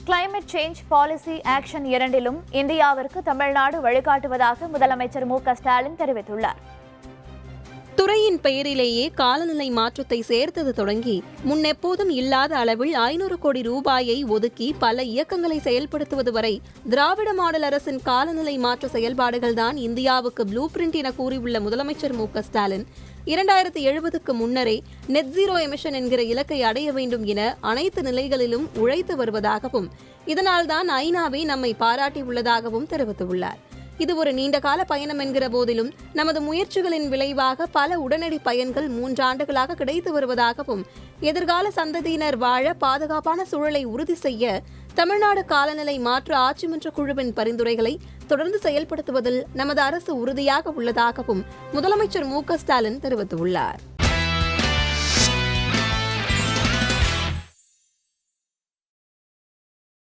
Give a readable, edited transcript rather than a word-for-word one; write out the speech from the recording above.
Climate change policy action இரண்டிலும் இந்தியாவிற்கு தமிழ்நாடு வழிகாட்டுவதாக முதலமைச்சர் மு.க.ஸ்டாலின் தெரிவித்துள்ளார். துறையின் பெயரிலேயே காலநிலை மாற்றத்தை சேர்த்தது தொடங்கி முன்னெப்போதும் இல்லாத அளவில் 500 கோடி ரூபாயை ஒதுக்கி பல இயக்கங்களை செயல்படுத்துவது வரை திராவிட மாடல் அரசின் காலநிலை மாற்ற செயல்பாடுகள்தான் இந்தியாவுக்கு ப்ளூ பிரிண்ட் என கூறியுள்ள முதலமைச்சர் மு.க.ஸ்டாலின் 2070க்கு முன்னரே நெட் ஜீரோ எமிஷன் என்கிற இலக்கை அடைய வேண்டும் என அனைத்து நிலைகளிலும் உழைத்து வருவதாகவும் இதனால்தான் ஐநாவே நம்மை பாராட்டியுள்ளதாகவும் தெரிவித்துள்ளார். இது ஒரு நீண்டகால பயணம் என்கிற போதிலும் நமது முயற்சிகளின் விளைவாக பல உடனடி பயன்கள் 3 ஆண்டுகளாக கிடைத்து வருவதாகவும் எதிர்கால சந்ததியினர் வாழ பாதுகாப்பான சூழலை உறுதி செய்ய தமிழ்நாடு காலநிலை மாற்ற ஆட்சிமன்ற குழுவின் பரிந்துரைகளை தொடர்ந்து செயல்படுத்துவதில் நமது அரசு உறுதியாக உள்ளதாகவும் முதலமைச்சர் மு.க.ஸ்டாலின் தெரிவித்துள்ளார்.